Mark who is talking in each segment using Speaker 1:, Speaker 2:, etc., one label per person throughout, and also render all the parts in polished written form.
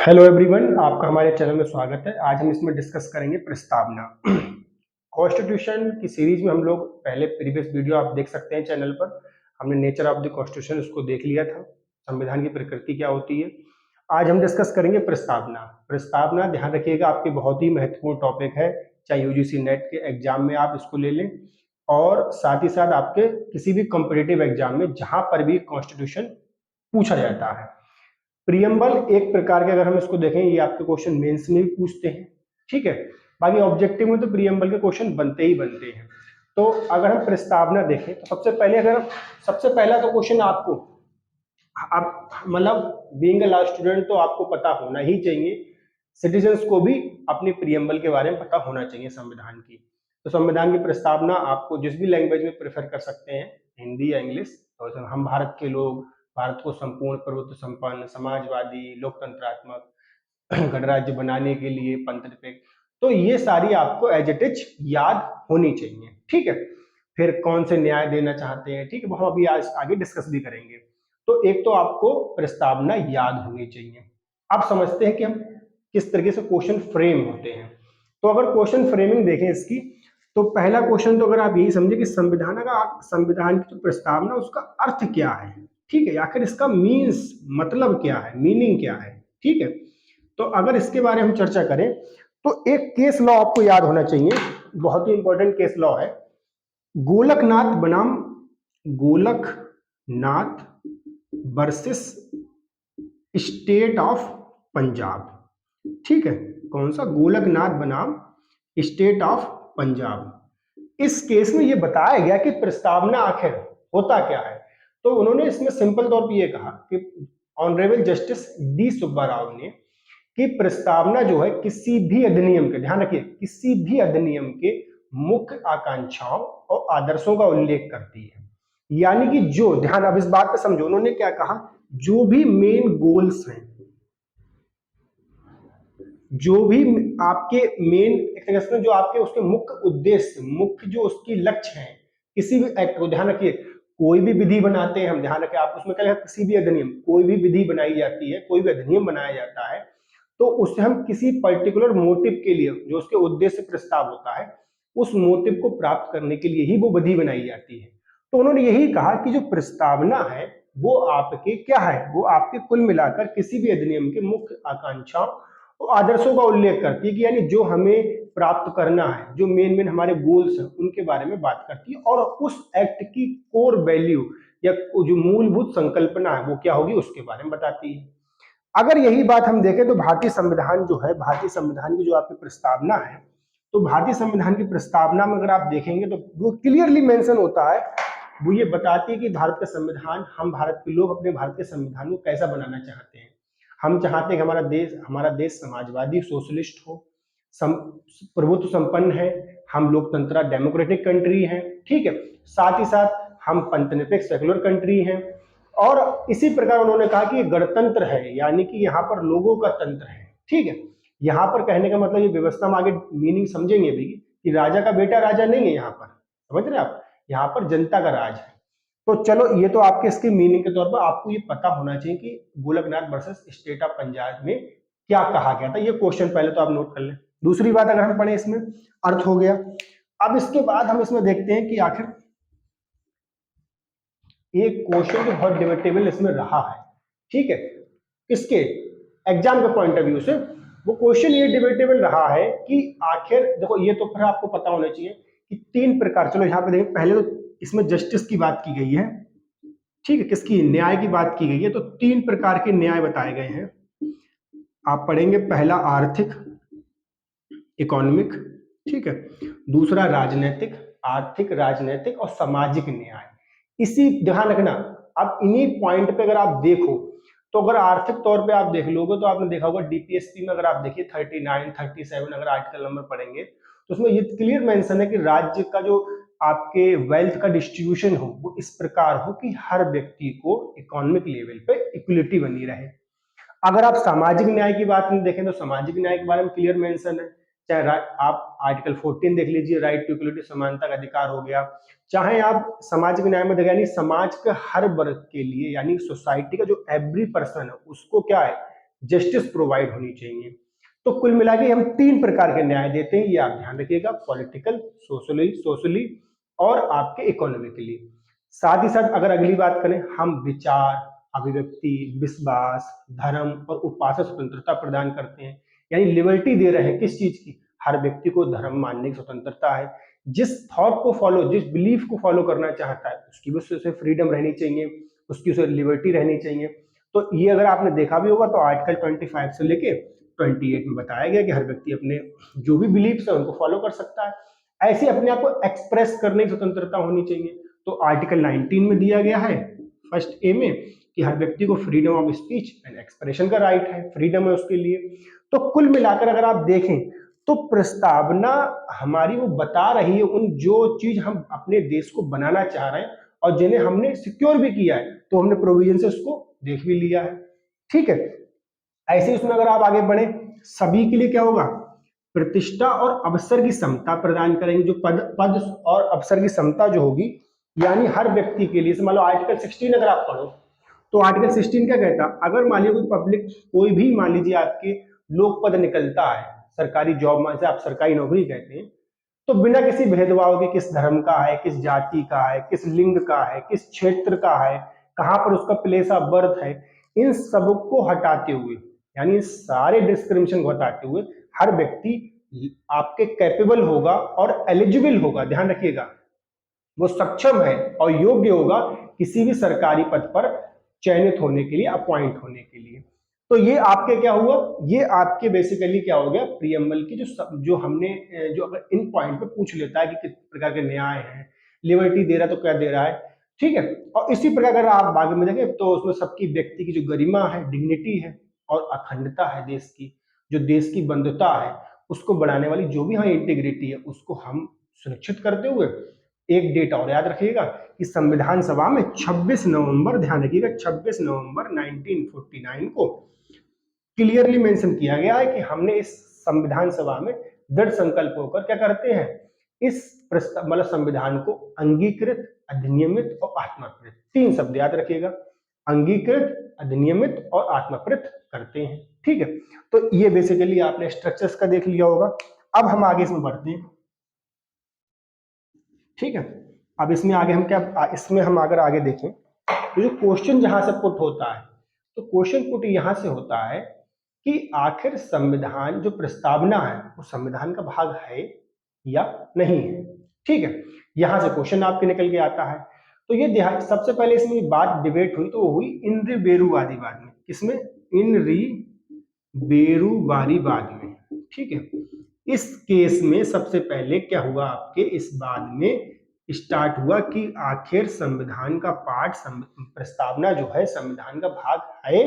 Speaker 1: Hello everyone, आपका हमारे channel में स्वागत है। आज हम इसमें डिस्कस करेंगे प्रस्तावना। कॉन्स्टिट्यूशन की सीरीज में हम लोग पहले प्रीवियस वीडियो आप देख सकते हैं चैनल पर। हमने नेचर ऑफ द कॉन्स्टिट्यूशन उसको देख लिया था, संविधान की प्रकृति क्या होती है। आज हम डिस्कस करेंगे प्रस्तावना। प्रस्तावना ध्यान रखिएगा, आपकी बहुत ही महत्वपूर्ण टॉपिक है, चाहे यूजीसी नेट के एग्जाम में आप इसको ले लें और साथ ही साथ आपके किसी भी कॉम्पिटिटिव एग्जाम में जहां पर भी कॉन्स्टिट्यूशन पूछा जाता है। प्रियम्बल एक प्रकार के, अगर हम इसको देखें, ये आपके क्वेश्चन मेंस में भी पूछते हैं, ठीक है। बाकी ऑब्जेक्टिव में तो प्रियम्बल के क्वेश्चन बनते ही बनते हैं। तो अगर हम प्रस्तावना देखें तो सबसे पहला तो क्वेश्चन आपको, आप मतलब बीइंग अ लॉ स्टूडेंट तो आपको पता होना ही चाहिए, सिटीजन्स को भी अपनी प्रियम्बल के बारे में पता होना चाहिए संविधान की। तो संविधान की प्रस्तावना आपको जिस भी लैंग्वेज में प्रेफर कर सकते हैं, हिंदी या इंग्लिश। तो हम भारत के लोग, भारत को संपूर्ण प्रभुत्व संपन्न, समाजवादी, लोकतंत्रात्मक गणराज्य बनाने के लिए पंथनिरपेक्ष, तो ये सारी आपको एज इट इज याद होनी चाहिए, ठीक है। फिर कौन से न्याय देना चाहते हैं, ठीक है, वो हम अभी आज आगे डिस्कस भी करेंगे। तो एक तो आपको प्रस्तावना याद होनी चाहिए। अब समझते हैं कि हम किस तरीके से क्वेश्चन फ्रेम होते हैं। तो अगर क्वेश्चन फ्रेमिंग देखें इसकी, तो पहला क्वेश्चन तो अगर आप यही समझे कि संविधान की जो प्रस्तावना, उसका अर्थ क्या है, ठीक है, आखिर इसका मीन्स, मतलब क्या है, मीनिंग क्या है, ठीक है। तो अगर इसके बारे में हम चर्चा करें तो एक केस लॉ आपको याद होना चाहिए, बहुत ही इंपॉर्टेंट केस लॉ है, गोलकनाथ बनाम Golaknath versus state of Punjab, ठीक है। कौन सा? गोलकनाथ बनाम स्टेट ऑफ पंजाब। इस केस में यह बताया गया कि प्रस्तावना आखिर होता क्या है। तो उन्होंने इसमें सिंपल तौर पर यह कहा कि honourable justice D Subba Rao ने कि प्रस्तावना जो है किसी भी अधिनियम के, ध्यान रखिए, किसी भी अधिनियम के मुख्य आकांक्षाओं और आदर्शों का उल्लेख करती है। यानी कि जो, ध्यान, अब इस बात पे समझो, उन्होंने क्या कहा, जो भी मेन गोल्स हैं, जो भी आपके मेन, एक तरह से जो आपके उसके मुख्य उद्देश्य, मुख्य जो उसकी लक्ष्य है, किसी भी एक्ट को, ध्यान रखिए, कोई भी विधि बनाते हैं हम, ध्यान रखिए, आप उसमें क्या, किसी भी अधिनियम, कोई भी विधि बनाई जाती है, कोई भी अधिनियम बनाया जाता है, तो उससे हम किसी पर्टिकुलर मोटिव के लिए, जो उसके उद्देश्य प्रस्ताव होता है, उस मोटिव को प्राप्त करने के लिए ही वो विधि बनाई जाती है। तो उन्होंने यही कहा कि जो प्रस्तावना है वो आपके क्या है, वो आपके कुल मिलाकर किसी भी अधिनियम के मुख्य आकांक्षाओं और आदर्शों का उल्लेख करती है, कि यानी जो हमें प्राप्त करना है, जो मेन हमारे गोल्स हैं, उनके बारे में बात करती है, और उस एक्ट की कोर वैल्यू या जो मूलभूत संकल्पना है वो क्या होगी, उसके बारे में बताती है। अगर यही बात हम देखें तो भारतीय संविधान जो है, भारतीय संविधान की जो आपकी प्रस्तावना है, तो भारतीय संविधान की प्रस्तावना में अगर आप देखेंगे तो वो क्लियरली मेंशन होता है, वो ये बताती है कि भारत का संविधान, हम भारत के लोग अपने भारत के संविधान को कैसा बनाना चाहते हैं। हम चाहते हैं कि हमारा देश समाजवादी सोशलिस्ट हो, सम, प्रभुत्व संपन्न है, हम लोकतंत्र डेमोक्रेटिक कंट्री हैं, ठीक है, साथ ही साथ हम पंथनिरपेक्ष सेक्युलर कंट्री हैं, और इसी प्रकार उन्होंने कहा कि गणतंत्र है, यानी कि यहाँ पर लोगों का तंत्र है, ठीक है। यहाँ पर कहने का मतलब, ये व्यवस्था में आगे मीनिंग समझेंगे भी, कि राजा का बेटा राजा नहीं है, यहाँ पर समझ रहे आप, यहाँ पर जनता का राज है। तो चलो, ये तो आपके इसकी मीनिंग के तौर पर आपको ये पता होना चाहिए कि Golaknath versus state of Punjab में क्या कहा गया था। ये क्वेश्चन पहले तो आप नोट कर लें। दूसरी बात अगर हम पढ़े, इसमें अर्थ हो गया। अब इसके बाद हम इसमें देखते हैं कि आखिर एक क्वेश्चन जो बहुत डिबेटेबल इसमें रहा है, ठीक है, इसके एग्जाम के पॉइंट ऑफ व्यू से, वो क्वेश्चन ये डिबेटेबल रहा है कि आखिर देखो, ये तो फिर आपको पता होना चाहिए कि तीन प्रकार, चलो यहाँ पे देखें, पहले तो इसमें जस्टिस की बात की गई है, ठीक है, किसकी, न्याय की बात की गई है। तो तीन प्रकार के न्याय बताए गए हैं, आप पढ़ेंगे। पहला आर्थिक, इकोनॉमिक, ठीक है। दूसरा राजनीतिक, आर्थिक, राजनीतिक और सामाजिक न्याय। इसी, ध्यान रखना, अब इन्हीं पॉइंट पे अगर आप देखो, तो अगर आर्थिक तौर पे आप देख लोगे तो आपने देखा होगा डीपीएससी में, अगर आप देखिए 39, 37 अगर आर्टिकल नंबर पढ़ेंगे तो उसमें ये क्लियर मेंशन है कि राज्य का जो आपके वेल्थ का डिस्ट्रीब्यूशन हो वो इस प्रकार हो कि हर व्यक्ति को इकोनॉमिक लेवल पे इक्वलिटी बनी रहे। अगर आप सामाजिक न्याय की बात में देखें तो सामाजिक न्याय के बारे में क्लियर मेंशन है, चाहे आप आर्टिकल 14 देख लीजिए, राइट टू इक्वलिटी, समानता का अधिकार हो गया। चाहे आप सामाजिक न्याय में देखें, यानी समाज के हर वर्ग के लिए, यानी सोसाइटी का जो एवरी पर्सन है उसको क्या है, जस्टिस प्रोवाइड होनी चाहिए। तो कुल मिला के हम 3 प्रकार के न्याय देते हैं, ये आप ध्यान रखिएगा, पॉलिटिकल, सोशली और आपके इकोनॉमिकली। साथ ही साथ अगर अगली बात करें, हम विचार, अभिव्यक्ति, विश्वास, धर्म और उपासना स्वतंत्रता प्रदान करते हैं, यानी लिबर्टी दे रहे हैं किस चीज की, हर व्यक्ति को धर्म मानने की स्वतंत्रता है, जिस थॉट को फॉलो, जिस बिलीफ को फॉलो करना चाहता है उसकी भी उसे फ्रीडम रहनी चाहिए, उसकी उसे लिबर्टी रहनी चाहिए। तो ये अगर आपने देखा भी होगा तो आर्टिकल 25 से लेके 28 में बताया गया कि हर व्यक्ति अपने जो भी बिलीफ्स है उनको फॉलो कर सकता है। ऐसे अपने आप को एक्सप्रेस करने की स्वतंत्रता होनी चाहिए। तो आर्टिकल 19 में दिया गया है फर्स्ट ए में कि हर व्यक्ति को freedom of speech and expression का राइट है, फ्रीडम है उसके लिए। तो कुल मिलाकर अगर आप देखें तो प्रस्तावना हमारी वो बता रही है उन जो चीज हम अपने देश को बनाना चाह रहे हैं और जिन्हें हमने सिक्योर भी किया है, तो हमने प्रोविजन से उसको देख भी लिया है। ठीक है, ऐसे उसमें अगर आप आगे बढ़े, सभी के लिए क्या होगा, प्रतिष्ठा और अवसर की समता प्रदान करेंगे। जो पद और अवसर की समता जो होगी, यानी हर व्यक्ति के लिए, मान लो आर्टिकल 16 अगर आप पढ़ो तो आर्टिकल 16 क्या कहता, अगर मान लीजिए कोई पब्लिक, कोई भी मान लीजिए आपके लोक पद निकलता है, सरकारी जॉब में से आप सरकारी नौकरी कहते हैं, तो बिना किसी भेदभाव के, किस धर्म का है, किस जाति का है, किस लिंग का है, किस क्षेत्र का है, कहां पर उसका प्लेस ऑफ बर्थ है, इन सबको हटाते हुए, यानी सारे डिस्क्रिमिनेशन को हटाते हुए हर व्यक्ति आपके कैपेबल होगा और एलिजिबल होगा, ध्यान रखिएगा, वो सक्षम है और योग्य होगा किसी भी सरकारी पद पर चयनित होने के लिए, अपॉइंट होने के लिए। तो ये आपके क्या हुआ, ये आपके बेसिकली क्या हो गया, प्रीएम्बल की जो हमने जो अगर इन पॉइंट पे पूछ लेता है कि किस प्रकार के न्याय है, लिबर्टी दे रहा है तो क्या दे रहा है, ठीक है। और इसी प्रकार अगर आप बाग में देखें तो उसमें सबकी व्यक्ति की जो गरिमा है, डिग्निटी है और अखंडता है देश की, जो देश की बंधुता है उसको बढ़ाने वाली जो भी हमारी इंटीग्रिटी है उसको हम सुनिश्चित करते हुए, एक डेट और याद रखिएगा कि संविधान सभा में 26 नवंबर, ध्यान रखिएगा 26 नवंबर 1949 को क्लियरली मेंशन किया गया है कि हमने इस संविधान सभा में दृढ़ संकल्प होकर क्या करते हैं, इस प्रस्ताव मतलब संविधान को अंगीकृत, अधिनियमित और आत्माकृत, 3 शब्द याद रखिएगा, अंगीकृत, अधिनियमित और आत्माकृत करते हैं। ठीक है, तो ये बेसिकली आपने स्ट्रक्चर्स का देख लिया होगा। अब हम आगे इसमें बढ़ते हैं। ठीक है, अब इसमें आगे हम क्या, इसमें हम अगर आगे देखें तो जो क्वेश्चन जहां से पुट होता है, तो क्वेश्चन पुट यहां से होता है कि आखिर संविधान जो प्रस्तावना है वो संविधान का भाग है या नहीं है। ठीक है, यहां से क्वेश्चन आपके निकल के आता है। तो ये सबसे पहले इसमें बात डिबेट हुई तो वो हुई इनरी बेरूवादीवाद में, किसमें, इनरी बेरूवादीवाद में। ठीक है, इस केस में सबसे पहले क्या हुआ, आपके इस बाद में स्टार्ट हुआ कि आखिर संविधान का पार्ट, प्रस्तावना जो है संविधान का भाग है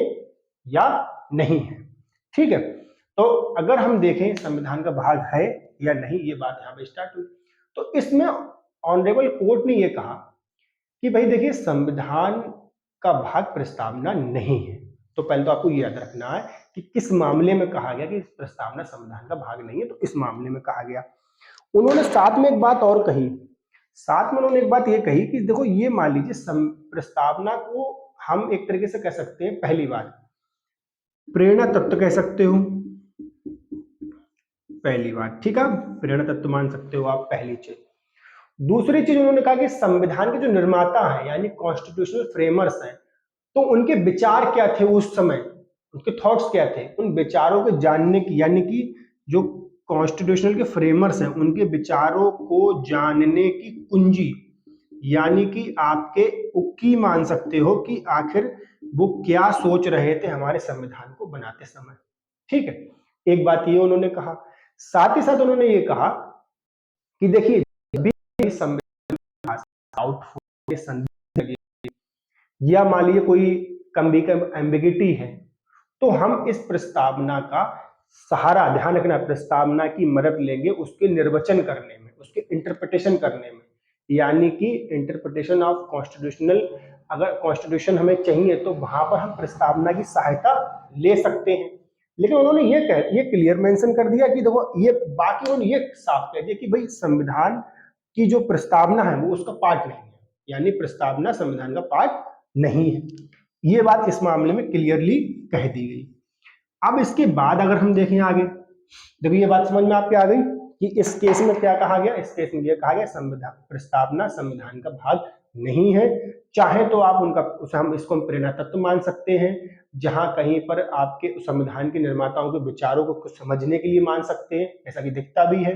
Speaker 1: या नहीं है। ठीक है, तो अगर हम देखें संविधान का भाग है या नहीं, ये बात यहाँ पे स्टार्ट हुई। तो इसमें ऑनरेबल कोर्ट ने ये कहा कि भाई देखिए संविधान का भाग प्रस्तावना नहीं है। तो पहले तो आपको ये याद रखना है कि किस मामले में कहा गया कि प्रस्तावना संविधान का भाग नहीं है, तो इस मामले में कहा गया। उन्होंने साथ में एक बात और कही, साथ में उन्होंने एक बात ये कही कि देखो ये मान लीजिए प्रस्तावना को हम एक तरीके से कह सकते हैं, पहली बात प्रेरणा तत्व कह सकते हो, पहली बात, ठीक है, प्रेरणा तत्व मान सकते हो आप, पहली चीज। दूसरी चीज उन्होंने कहा कि संविधान के जो निर्माता हैं यानी कॉन्स्टिट्यूशनल फ्रेमर्स हैं, तो उनके विचार क्या थे उस समय, उनके थॉट्स क्या थे, उन विचारों को जानने की, यानी कि जो कॉन्स्टिट्यूशनल के फ्रेमर्स हैं उनके विचारों को जानने की कुंजी, यानी कि आपके उक्की मान सकते हो कि आखिर वो क्या सोच रहे थे हमारे संविधान को बनाते समय। ठीक है, एक बात ये उन्होंने कहा। साथ ही साथ उन्होंने ये कहा कि देखिए संविधान आउटफुट या मान लीजिए कोई एम्बिगिटी है, तो हम इस प्रस्तावना का सहारा, ध्यान रखना, प्रस्तावना की मदद लेंगे उसके निर्वचन करने में, उसके इंटरप्रिटेशन करने में, यानी कि इंटरप्रिटेशन ऑफ कॉन्स्टिट्यूशनल, अगर कॉन्स्टिट्यूशन हमें चाहिए तो वहां पर हम प्रस्तावना की सहायता ले सकते हैं। लेकिन उन्होंने ये क्लियर मेंशन कर दिया कि देखो ये, बाकी उन्होंने ये साफ कह दिया कि भाई संविधान की जो प्रस्तावना है वो उसका पार्ट नहीं है, यानी प्रस्तावना संविधान का पार्ट नहीं है। ये बात इस मामले में क्लियरली कह दी गई। अब इसके बाद अगर हम देखें आगे, देखो ये बात समझ में आपके आ गई कि इस केस में क्या कहा गया, इस केस में ये कहा गया संविधान प्रस्तावना संविधान का भाग नहीं है। चाहे तो आप उनका उसे हम इसको हम प्रेरणा तत्व मान सकते हैं, जहां कहीं पर आपके संविधान के निर्माताओं के विचारों को कुछ समझने के लिए मान सकते हैं, ऐसा कि दिखता भी है।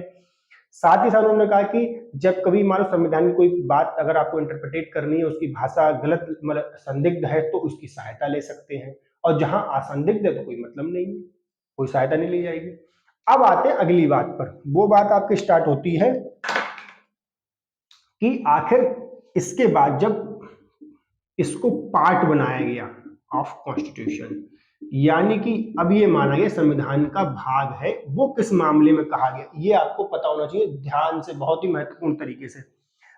Speaker 1: साथ ही साथ उन्होंने कहा कि जब कभी मानो संविधान की कोई बात अगर आपको इंटरप्रिटेट करनी है, उसकी भाषा गलत मतलब संदिग्ध है, तो उसकी सहायता ले सकते हैं, और जहां असंदिग्ध है तो कोई मतलब नहीं है, कोई सहायता नहीं ली जाएगी। अब आते हैं अगली बात पर, वो बात आपकी स्टार्ट होती है कि आखिर इसके बाद जब इसको पार्ट बनाया गया ऑफ कॉन्स्टिट्यूशन, यानी कि अब ये माना गया संविधान का भाग है, वो किस मामले में कहा गया, ये आपको पता होना चाहिए ध्यान से, बहुत ही महत्वपूर्ण तरीके से।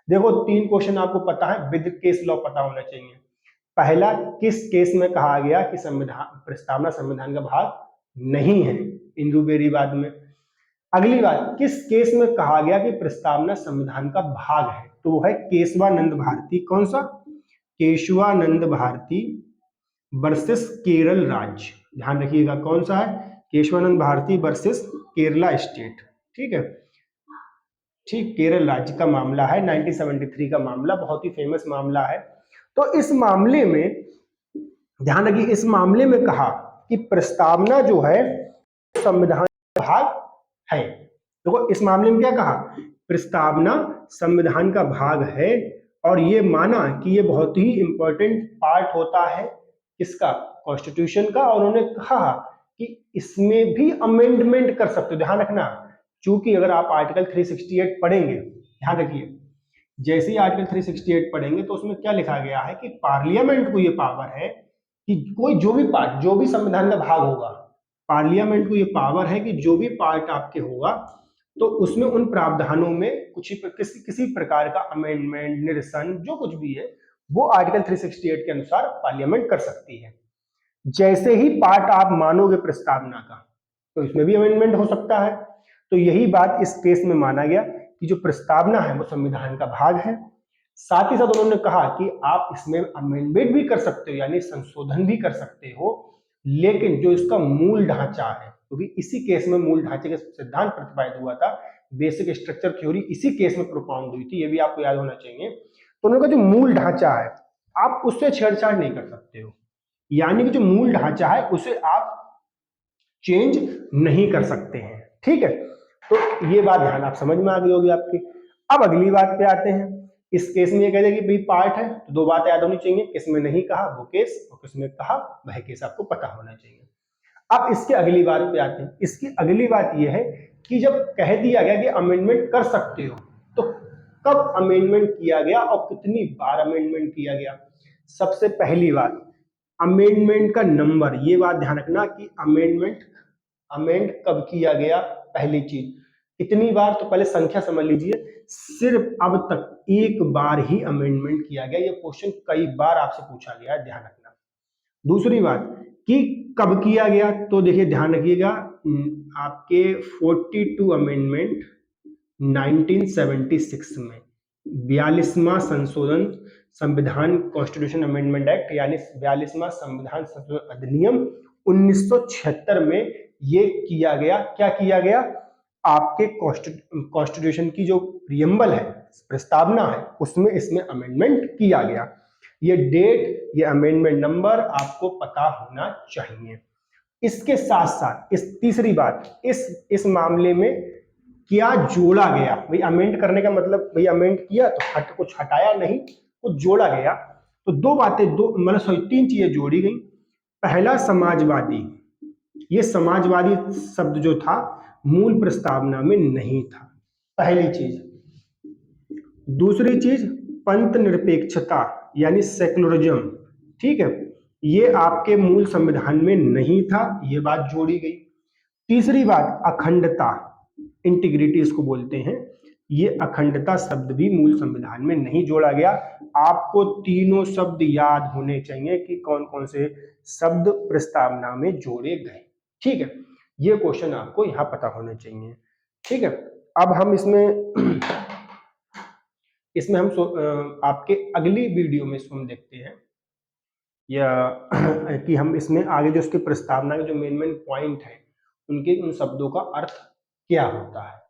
Speaker 1: देखो 3 क्वेश्चन आपको पता है, विद केस लॉ पता होना चाहिए। पहला, किस केस में कहा गया कि संविधान प्रस्तावना संविधान का भाग नहीं है, इंदुबेरीवाद में। अगली बात, किस केस में कहा गया कि प्रस्तावना संविधान का भाग है, तो वो है केशवानंद भारती। कौन सा? केशवानंद भारती वर्सेस केरल राज्य। ध्यान रखिएगा कौन सा है, केशवानंद भारती वर्सेस केरला स्टेट। ठीक है, ठीक, केरल राज्य का मामला है, 1973 का मामला, बहुत ही फेमस मामला है। तो इस मामले में ध्यान रखिए, इस मामले में कहा कि प्रस्तावना जो है संविधान का भाग है। देखो इस मामले में क्या कहा, प्रस्तावना संविधान का भाग है, और ये माना कि ये बहुत ही इंपॉर्टेंट पार्ट होता है किसका, कॉन्स्टिट्यूशन का, और उन्होंने कहा कि इसमें भी अमेंडमेंट कर सकते हो। ध्यान रखना, चूंकि अगर आप आर्टिकल 368 पढ़ेंगे, ध्यान रखिए, जैसे ही आर्टिकल 368 पढ़ेंगे तो उसमें क्या लिखा गया है कि पार्लियामेंट को ये पावर है कि कोई जो भी पार्ट, जो भी संविधान का भाग होगा, पार्लियामेंट को ये पावर है कि जो भी पार्ट आपके होगा, तो उसमें उन प्रावधानों में कुछ किसी प्रकार का अमेंडमेंट, निरसन, जो कुछ भी है, वो आर्टिकल 368 के अनुसार पार्लियामेंट कर सकती है। जैसे ही पार्ट आप मानोगे प्रस्तावना का, तो इसमें भी अमेंडमेंट हो सकता है। तो यही बात इस केस में माना गया कि जो प्रस्तावना है वो संविधान का भाग है। साथ ही साथ उन्होंने कहा कि आप इसमें अमेंडमेंट भी कर सकते हो, यानी संशोधन भी कर सकते हो, लेकिन जो इसका मूल ढांचा है, क्योंकि इसी केस में मूल ढांचे का सिद्धांत प्रतिपादित हुआ था, बेसिक स्ट्रक्चर थ्योरी इसी केस में प्रोपाउंड हुई थी, ये भी आपको याद होना चाहिए। तो उन्होंने कहा जो मूल ढांचा है आप उससे छेड़छाड़ नहीं कर सकते हो, यानी कि जो मूल ढांचा है उसे आप चेंज नहीं कर सकते हैं। ठीक है, तो ये बात ध्यान आप समझ में आ गई होगी आपकी। अब अगली बात पे आते हैं, इस केस में ये कहते हैं कि भाई पार्ट है, तो 2 बातें याद होनी चाहिए, किसमें नहीं कहा वो केस, और किसमें कहा वह केस आपको पता होना चाहिए। अब इसके अगली बात पे आते हैं, इसकी अगली बात यह है कि जब कह दिया गया कि अमेंडमेंट कर सकते हो, तो कब अमेंडमेंट किया गया और कितनी बार अमेंडमेंट किया गया। सबसे पहली बात, अमेंडमेंट का नंबर, ये बात ध्यान रखना कि अमेंड कब किया गया। पहली चीज, कितनी बार, तो पहले संख्या समझ लीजिए, सिर्फ अब तक एक बार ही अमेंडमेंट किया गया। ये क्वेश्चन कई बार आपसे पूछा गया है, ध्यान रखना। दूसरी बात कि कब किया गया, तो देखिए ध्यान रखिएगा, आपके 42 अमेंडमेंट 1976 में, 42वां संशोधन संविधान कॉन्स्टिट्यूशन अमेंडमेंट एक्ट, यानी 42वां संविधान संशोधन अधिनियम 1976 में ये किया गया। क्या किया गया, आपके कॉन्स्टिट्यूशन की जो प्रियम्बल है, प्रस्तावना है, उसमें इसमें अमेंडमेंट किया गया। ये डेट, ये अमेंडमेंट नंबर आपको पता होना चाहिए। इसके साथ साथ इस तीसरी बात, इस मामले में क्या जोड़ा गया, भाई अमेंड करने का मतलब, भाई अमेंड किया तो कुछ हटाया नहीं, कुछ जोड़ा गया। तो 2 बातें, दो मतलब सॉरी 3 चीजें जोड़ी गई। पहला, समाजवादी, ये समाजवादी शब्द जो था मूल प्रस्तावना में नहीं था, पहली चीज। दूसरी चीज, पंथ निरपेक्षता यानी सेकुलरिज्म, ठीक है, ये आपके मूल संविधान में नहीं था, ये बात जोड़ी गई। तीसरी बात, अखंडता, इंटीग्रिटी इसको बोलते हैं, ये अखंडता शब्द भी मूल संविधान में नहीं जोड़ा गया। आपको तीनों शब्द याद होने चाहिए कि कौन कौन से शब्द प्रस्तावना में जोड़े गए। ठीक है, ये क्वेश्चन आपको यहां पता होने चाहिए। ठीक है, अब हम इसमें हम आपके अगली वीडियो में इसको हम देखते हैं या कि हम इसमें आगे जो उसकी प्रस्तावना के जो मेन मेन पॉइंट है उनके उन शब्दों का अर्थ क्या होता है।